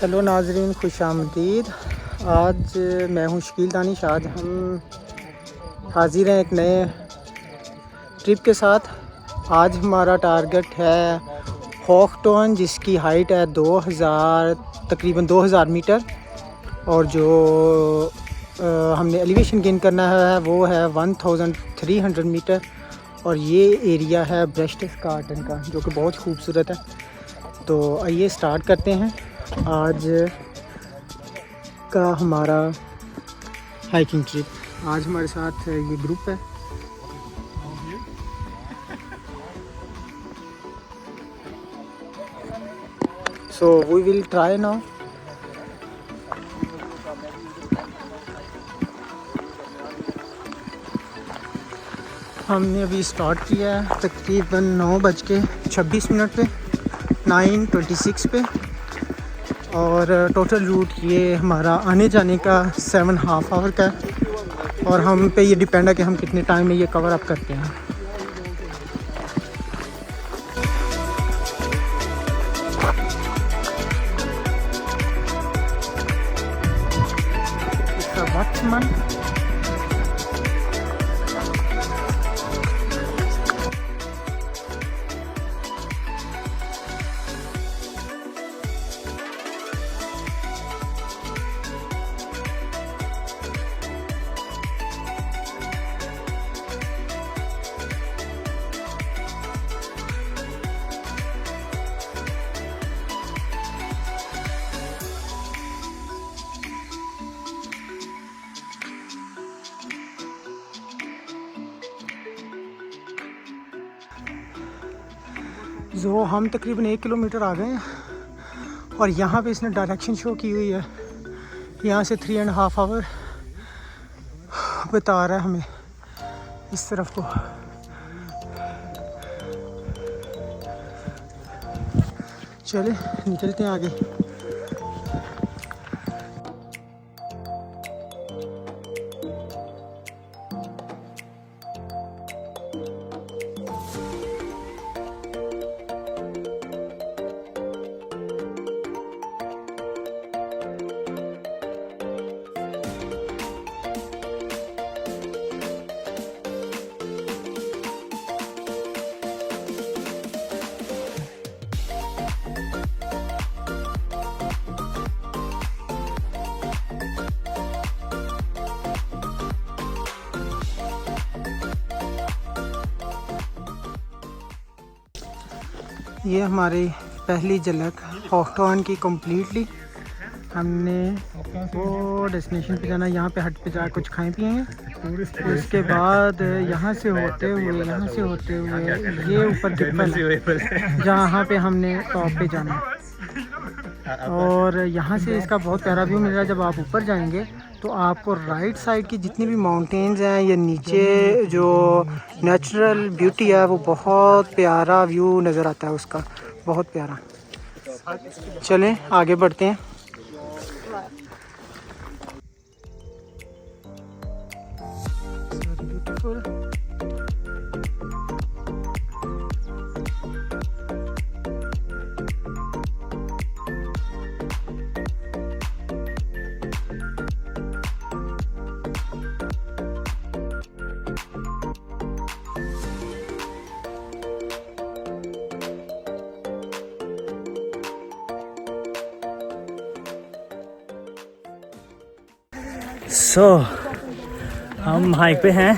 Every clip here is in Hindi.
हेलो नाजरीन, खुश आमदीद। आज मैं हूँ शकील दानिश। आज हम हाजिर हैं एक नए ट्रिप के साथ। आज हमारा टारगेट है हॉकटॉन, जिसकी हाइट है तकरीबन 2000 मीटर, और जो हमने एलिवेशन गेन करना है वो है 1300 मीटर। और ये एरिया है ब्रेस्टस गार्डन का, जो कि बहुत खूबसूरत है। तो आइए स्टार्ट करते हैं आज का हमारा हाइकिंग ट्रिप। आज हमारे साथ ये ग्रुप है। So we will try now. हमने अभी स्टार्ट किया है तकरीबन 9:26 पे, 9:26 पे। और टोटल रूट ये हमारा आने जाने का 7.5 आवर का है, और हम पे ये डिपेंड है कि हम कितने टाइम में ये कवर अप करते हैं। जो हम तकरीबन 1 किलोमीटर आ गए हैं, और यहाँ पे इसने डायरेक्शन शो की हुई है। यहाँ से 3.5 आवर बता रहा है हमें इस तरफ को। चले निकलते हैं आगे। ये हमारी पहली झलक हॉकटॉन की कंप्लीटली। हमने वो डेस्टिनेशन पे जाना, यहाँ पे हट पे जा कुछ खाएं पिएंगे। उसके बाद यहाँ से होते हुए ये ऊपर डिप्पल, जहाँ पे हमने टॉप पे जाना। और यहाँ से इसका बहुत प्यारा व्यू मिल रहा है। जब आप ऊपर जाएंगे तो आपको राइट साइड की जितनी भी माउंटेन्स हैं, या नीचे जो नेचुरल ब्यूटी है, वो बहुत प्यारा व्यू नज़र आता है उसका, बहुत प्यारा। चलें आगे बढ़ते हैं। हम हाइक पे हैं।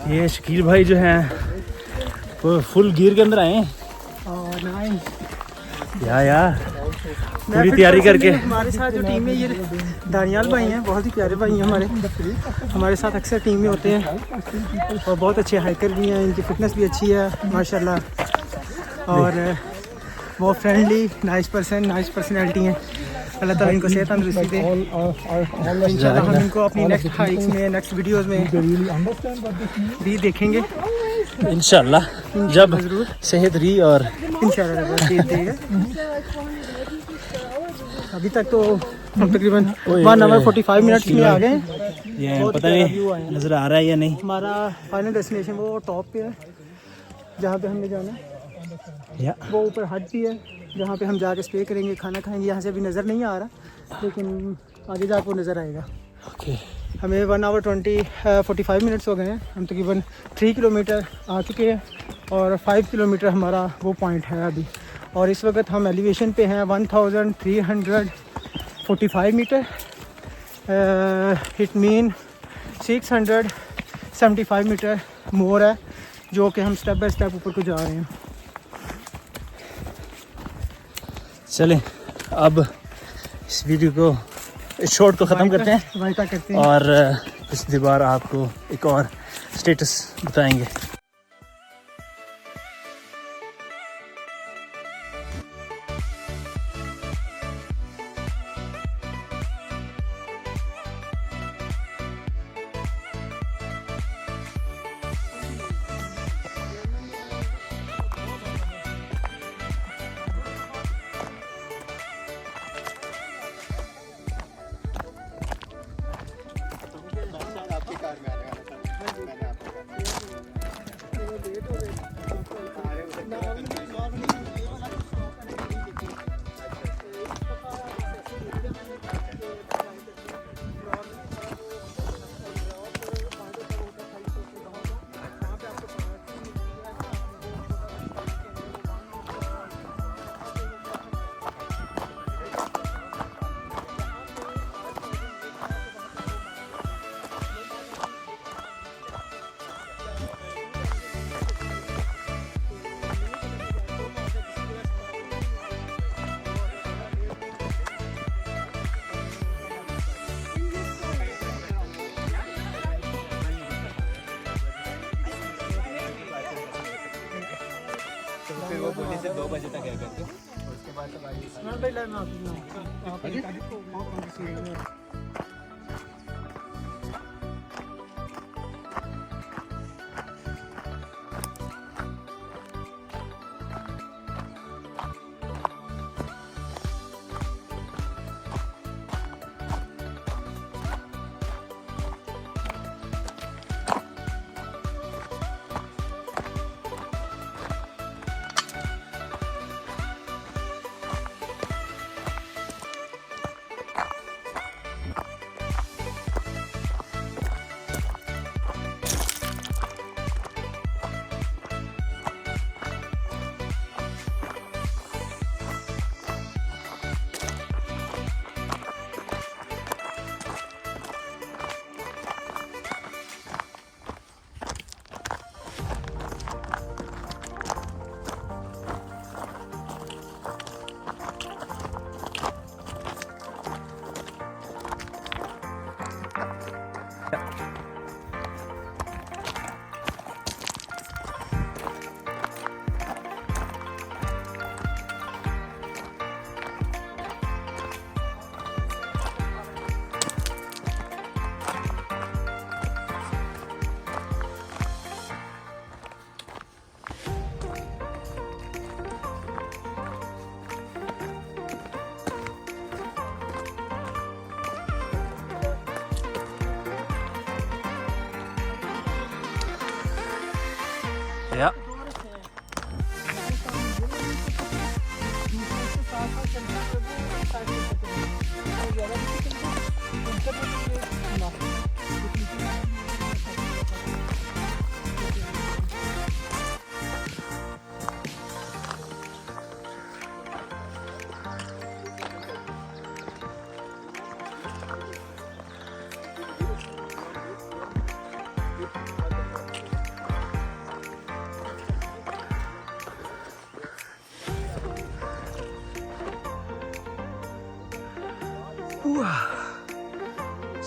ये शकील भाई जो हैं वो फुल गियर के अंदर आए हैं। यार पूरी तैयारी करके। हमारे साथ जो टीम में ये दानियाल भाई हैं, बहुत ही प्यारे भाई हैं। हमारे साथ अक्सर टीम में होते हैं, और बहुत अच्छे हाइकर भी हैं। इनकी फिटनेस भी अच्छी है माशाल्लाह, और बहुत फ्रेंडली, नाइस पर्सनैलिटी हैं। अल्लाह ताला इनको सेहत तंदुरुस्ती दे। इंशाल्लाह हम इनको अपनी नेक्स्ट हाइक्स में, नेक्स्ट वीडियोस में भी देखेंगे इंशाल्लाह, जब सेहत रही। और इंशाल्लाह अभी तक तो हम तकरीबन 1 आवर 45 मिनट्स में आ गए। ये पता नहीं नज़र आ रहा है या नहीं। हमारा फाइनल डेस्टिनेशन वो टॉप पे है, जहाँ पे हमने जाना है। वो ऊपर हट भी है, जहाँ पे हम जाके स्टे करेंगे, खाना खाएंगे। यहाँ से अभी नज़र नहीं आ रहा, लेकिन आगे जाके वो नज़र आएगा। ओके। हमें 1 आवर 45 मिनट्स हो गए हैं। हम तकरीबन 3 किलोमीटर आ चुके हैं और 5 किलोमीटर हमारा वो पॉइंट है अभी। और इस वक्त हम एलिवेशन पे हैं 1345 metre. It mean 675 metre more है, जो कि हम स्टेप बाय स्टेप ऊपर को जा रहे हैं। चलें अब इस वीडियो को, इस शॉर्ट को ख़त्म करते हैं और कुछ देर बाद आपको एक और स्टेटस बताएंगे। फिर वो बोली से 2 बजे तक है करके, उसके बाद तो या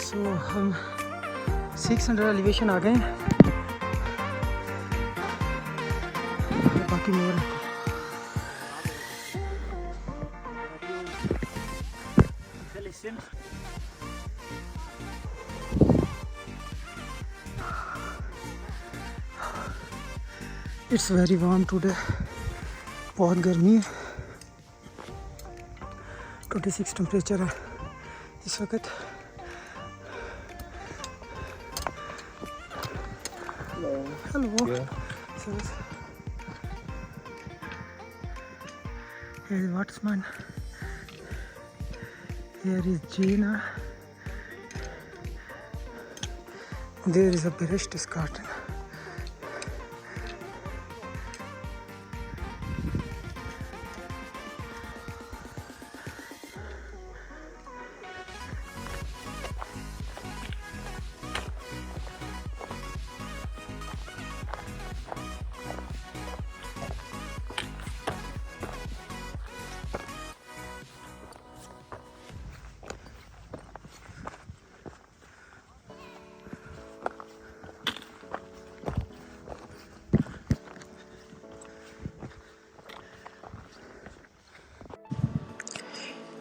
सो हम 600 एलिवेशन आ गए हैं। बाकी more it's very warm today, बहुत गर्मी है। 26 टेम्परेचर है इस वक्त। Hello Here is Watsman. Here is Gina. There is a Berchtesgaden.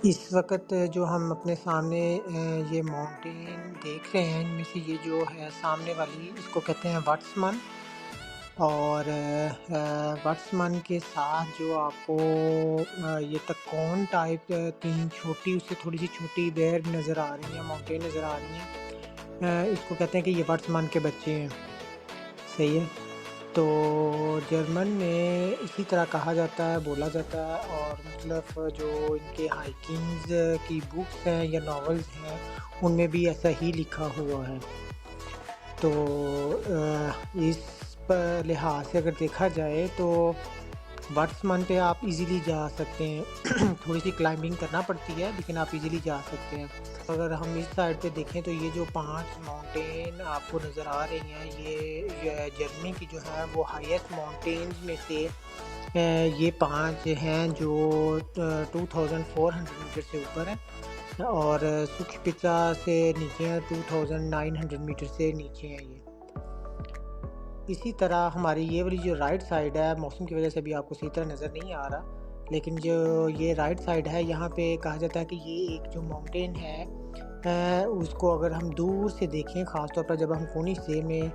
इस वक्त जो हम अपने सामने ये माउंटेन देख रहे हैं, इनमें से ये जो है सामने वाली, इसको कहते हैं वाट्समन। और वाट्समन के साथ जो आपको ये तकोन टाइप 3 छोटी, उससे थोड़ी सी छोटी बेर नज़र आ रही हैं, माउंटेन नज़र आ रही हैं। इसको कहते हैं कि ये वाट्समन के बच्चे हैं। सही है। तो जर्मन में इसी तरह कहा जाता है, बोला जाता है। और मतलब जो इनके हाइकिंग्स की बुक्स हैं या नॉवेल्स हैं, उनमें भी ऐसा ही लिखा हुआ है। तो इस लिहाज से अगर देखा जाए तो वाट्समन पे आप इजीली जा सकते हैं। थोड़ी सी क्लाइंबिंग करना पड़ती है, लेकिन आप इजीली जा सकते हैं। अगर हम इस साइड पे देखें तो ये जो 5 माउंटेन आपको नज़र आ रही हैं, ये जर्मनी की जो है वो हाईएस्ट माउंटेन्स में से ये 5 हैं जो 2400 मीटर से ऊपर हैं, और सुखपिचा से नीचे हैं 2900 मीटर से नीचे हैं ये। इसी तरह हमारी ये वाली जो राइट साइड है, मौसम की वजह से भी आपको सही तरह नज़र नहीं आ रहा, लेकिन जो ये राइट साइड है, यहाँ पे कहा जाता है कि ये एक जो माउंटेन है उसको अगर हम दूर से देखें, ख़ास तौर पर जब हम कोनी से में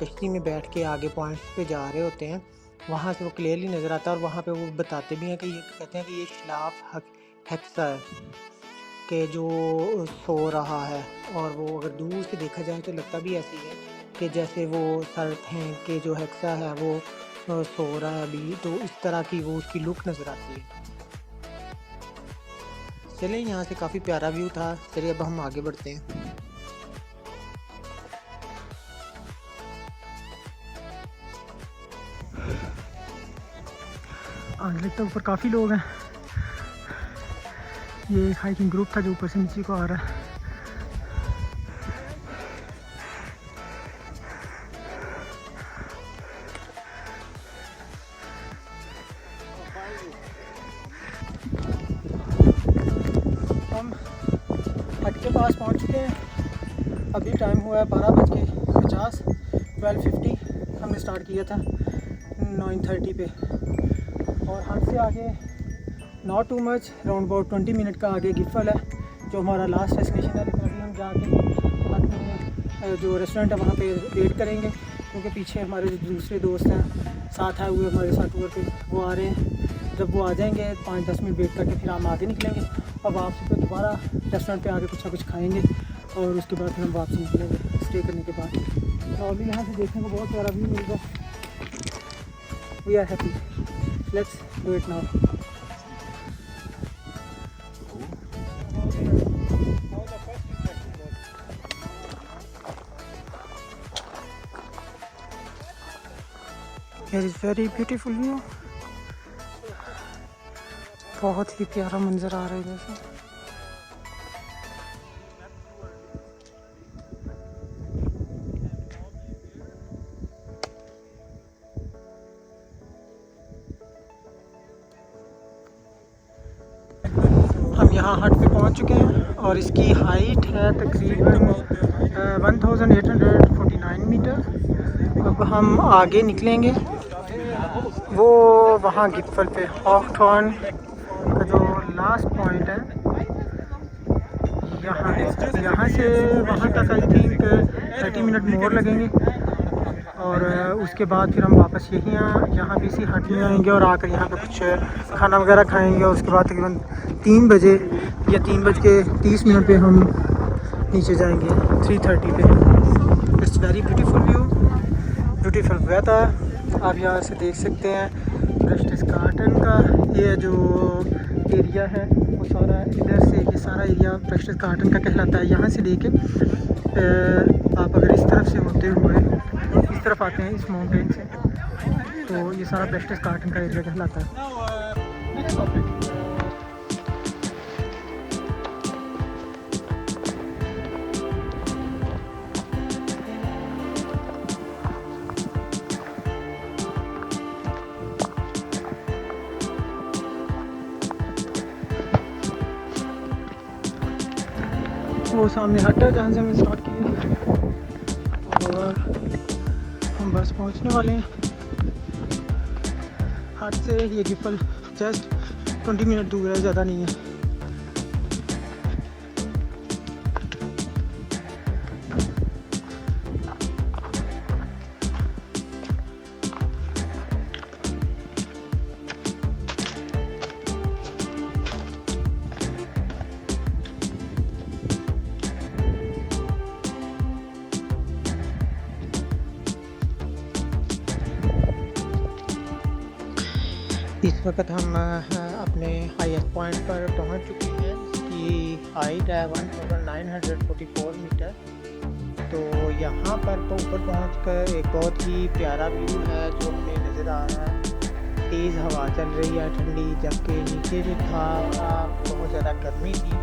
कश्ती में बैठ के आगे पॉइंट्स पे जा रहे होते हैं, वहाँ से वो क्लियरली नज़र आता है। और वहाँ पे वो बताते भी हैं कि ये कहते हैं कि ये शलाफ हेक्सा है कि जो सो रहा है। और वो अगर दूर से देखा जाए तो लगता भी ऐसी है कि जैसे वो सर्द हैं कि जो हेक्सा है वो सो रहा है अभी, तो इस तरह की वो उसकी लुक नज़र आती है। चलिए, यहाँ से काफ़ी प्यारा व्यू था। चलिए अब हम आगे बढ़ते हैं। आगे लगता है ऊपर काफ़ी लोग हैं। ये एक हाइकिंग ग्रुप था जो ऊपर से नीचे को आ रहा है। हम हट के पास पहुंच चुके हैं। अभी टाइम हुआ है 12:50, 12:50 हमने स्टार्ट किया था 9:30 पे। और हट से आगे not too much, around about 20 minute का आगे गिफल है जो हमारा लास्ट डेस्टिनेशन है। लेकिन अभी हम जाके अपने जो रेस्टोरेंट है वहाँ पे वेट करेंगे, क्योंकि पीछे हमारे जो दूसरे दोस्त हैं साथ आए हुए हमारे साथ टूर पे, वो आ रहे हैं। जब वो आ जाएंगे 5-10 मिनट वेट करके फिर हम आगे निकलेंगे और वापसी पे दोबारा रेस्टोरेंट पे आके कुछ ना कुछ खाएंगे, और उसके बाद फिर हम वापसी निकलेंगे स्टे करने के बाद। और अभी यहाँ से देखने को बहुत प्यारा व्यू मिलेगा। We are happy, let's do it now. Here is very beautiful view। बहुत ही प्यारा मंजर आ रहा है इधर से। हम यहाँ हट पे पहुँच चुके हैं और इसकी हाइट है तकरीबन 1849 मीटर। अब हम आगे निकलेंगे, वो वहाँ गिफल पे हॉकथॉर्न का जो लास्ट पॉइंट है, यहाँ से वहाँ तक आई थिंक 30 मिनट मोर लगेंगे। और उसके बाद फिर हम वापस यहाँ पे इसी हट में आएंगे और आकर यहाँ पे कुछ खाना वगैरह खाएंगे। और उसके बाद तकरीबन 3 बजे या 3:30 पे हम नीचे जाएंगे 3:30 पे। It's very beautiful view, beautiful weather. आप यहाँ से देख सकते हैं ब्रेस्टेस्गार्टन का ये जो एरिया है वो सारा इधर से, ये सारा एरिया प्रेस्टिज गार्डन का कहलाता है। यहाँ से लेके आप अगर इस तरफ से होते हुए इस तरफ आते हैं इस माउंटेन से, तो ये सारा प्रेस्टिज गार्डन का एरिया कहलाता है। वो सामने हट है जहाँ से हमने स्टार्ट किया और हम बस पहुँचने वाले हैं। हट से ये गिफल जस्ट 20 मिनट दूर है, ज़्यादा नहीं है। इस वक्त हम अपने हाईएस्ट पॉइंट पर पहुंच चुके हैं। इसकी हाइट है 1944 मीटर। तो यहाँ पर तो ऊपर पहुंचकर एक बहुत ही प्यारा व्यू है जो हमें नज़र आ रहा है। तेज़ हवा चल रही है ठंडी, जबकि नीचे जो था बहुत ज़्यादा गर्मी थी।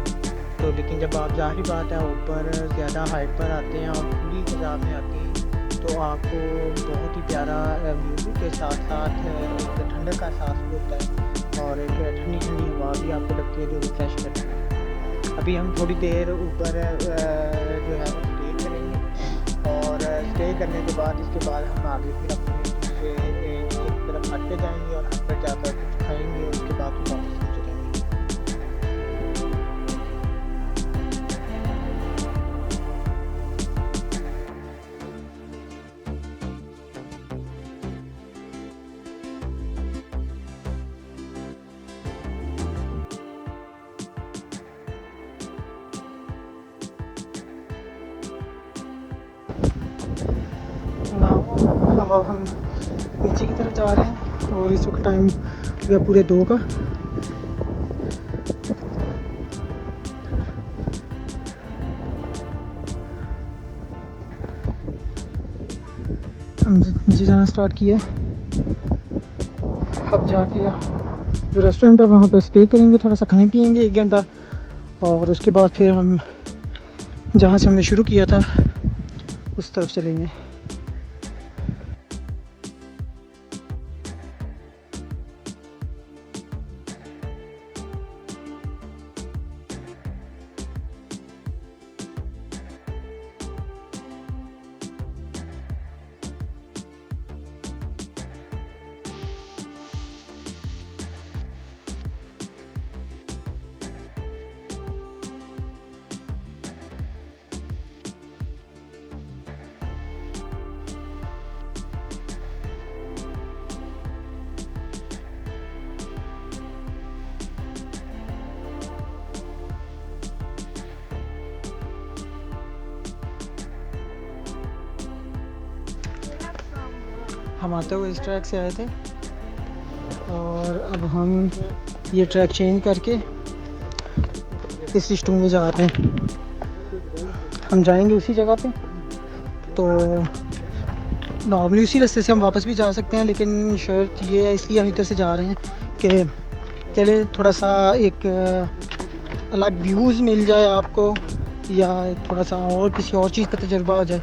तो लेकिन जब आप ज़ाहिर बात है ऊपर ज़्यादा हाइट पर आते हैं और खुली फजा में आते हैं तो आपको बहुत ही प्यारा व्यू के साथ साथ एक ठंडक का एहसास होता है और एक ठंडी ठंडी हवा भी आपको लगती है जो रिफ्रेश करती है। अभी हम थोड़ी देर ऊपर जो है स्टे करेंगे और स्टे करने के बाद इसके बाद हम आगे फिर अपने दूसरे एक तरफ हट पे जाएंगे और हट पर जाकर कुछ खाएंगे और उसके बाद वापस नीचे जाएंगे। अब हम नीचे की तरफ जा रहे हैं और इस वक्त टाइम हुआ पूरे 2 का। हम नीचे जाना स्टार्ट किया। अब जाके जो रेस्टोरेंट है वहाँ पे स्टे करेंगे, थोड़ा सा खाएं पिएंगे 1 घंटा और उसके बाद फिर हम जहाँ से हमने शुरू किया था उस तरफ चलेंगे। हम आते हुए इस ट्रैक से आए थे और अब हम ये ट्रैक चेंज करके इस रिश्तों में जा रहे हैं। हम जाएंगे उसी जगह पे। तो नॉर्मली उसी रास्ते से हम वापस भी जा सकते हैं, लेकिन शर्त ये है इसलिए हम इधर से जा रहे हैं कि चले थोड़ा सा एक अलग व्यूज़ मिल जाए आपको या थोड़ा सा और किसी और चीज़ का तजुर्बा हो जाए।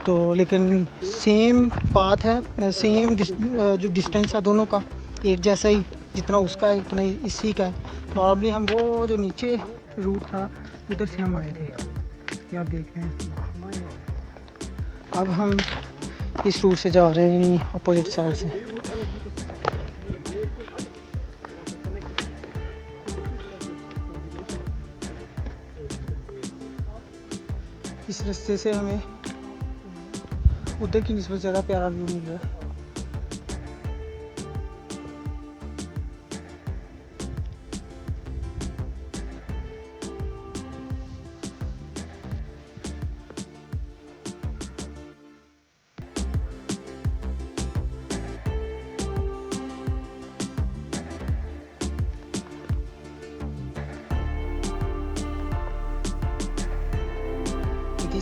तो लेकिन सेम पाथ है, सेम जो डिस्टेंस है दोनों का एक जैसा ही, जितना उसका है उतना ही इसी का है। नॉर्मली हम वो जो नीचे रूट था उधर से हम आए थे, ये आप देख रहे हैं। अब हम इस रूट से जा रहे हैं अपोजिट साइड से। इस रास्ते से हमें उधर की निस्बत ज़्यादा प्यारा व्यू मिल रहा है।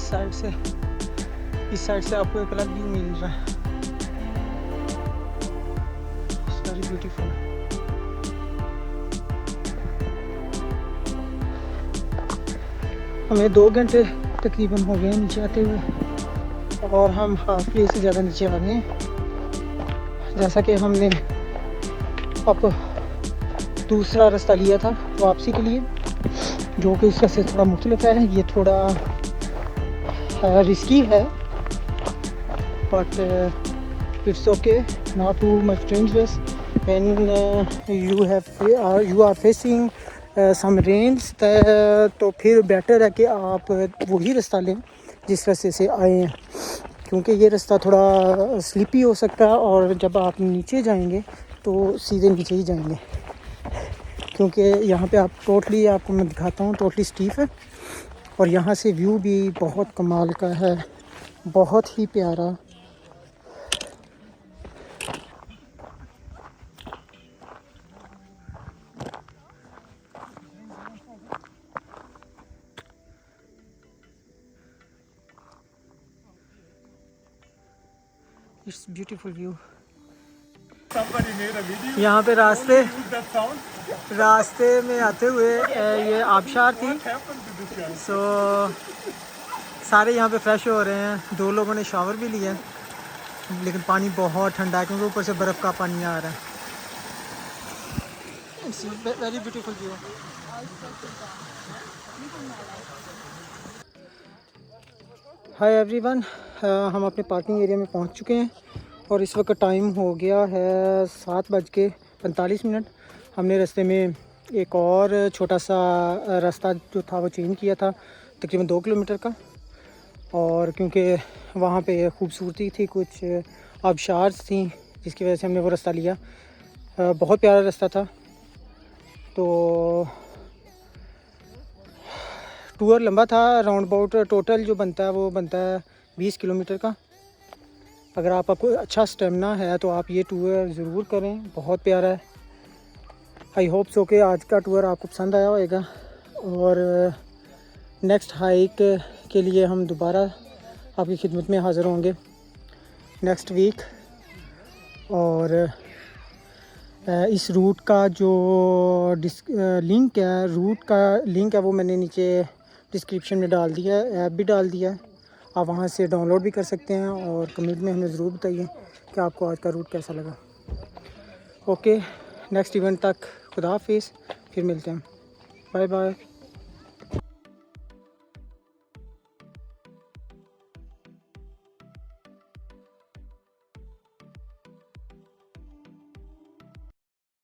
इस साइड से आपको एक अलग व्यू मिल रहा है। Very beautiful. हमें 2 घंटे तकरीबन हो गए नीचे आते हुए और हम हाफ वे से ज़्यादा नीचे आ गए हैं। जैसा कि हमने अब दूसरा रास्ता लिया था वापसी के लिए, जो कि उसका से थोड़ा मुख्तलिफ है। ये थोड़ा रिस्की है, but it's okay, not too much dangerous when you are facing some rains. तो फिर बेटर है कि आप वही रास्ता लें जिस रास्ते से आए हैं, क्योंकि ये रास्ता थोड़ा स्लिपी हो सकता है और जब आप नीचे जाएंगे तो सीधे नीचे ही जाएंगे, क्योंकि यहाँ पे आपको मैं दिखाता हूँ, टोटली स्टीफ है और यहाँ से व्यू भी बहुत कमाल का है, बहुत ही प्यारा। It's beautiful view. यहाँ पे रास्ते में आते हुए ये आबशार थी, सो सारे यहाँ पे फ्रेश हो रहे हैं। 2 लोगों ने शावर भी लिया, लेकिन पानी बहुत ठंडा है क्योंकि ऊपर से बर्फ़ का पानी आ रहा है। It's very beautiful view. Hi everyone, हम अपने पार्किंग एरिया में पहुंच चुके हैं और इस वक्त टाइम हो गया है 7:45। हमने रास्ते में एक और छोटा सा रास्ता जो था वो चेंज किया था, तकरीबन 2 किलोमीटर का, और क्योंकि वहाँ पे खूबसूरती थी, कुछ आबशार्स थी, जिसकी वजह से हमने वो रास्ता लिया। बहुत प्यारा रास्ता था। तो टूर लंबा था, राउंड अबाउट टोटल जो बनता है वो बनता है 20 किलोमीटर का। अगर आपको अच्छा स्टेमिना है तो आप ये टूर ज़रूर करें, बहुत प्यारा है। आई होप सो कि आज का टूर आपको पसंद आया होगा और नेक्स्ट हाइक के लिए हम दोबारा आपकी खिदमत में हाज़िर होंगे नेक्स्ट वीक। और इस रूट का जो लिंक है वो मैंने नीचे डिस्क्रिप्शन में डाल दिया है, ऐप भी डाल दिया है, आप वहाँ से डाउनलोड भी कर सकते हैं। और कमेंट में हमें ज़रूर बताइए कि आपको आज का रूट कैसा लगा। ओके, नेक्स्ट इवेंट तक खुदा हाफिज़, फिर मिलते हैं, बाय बाय।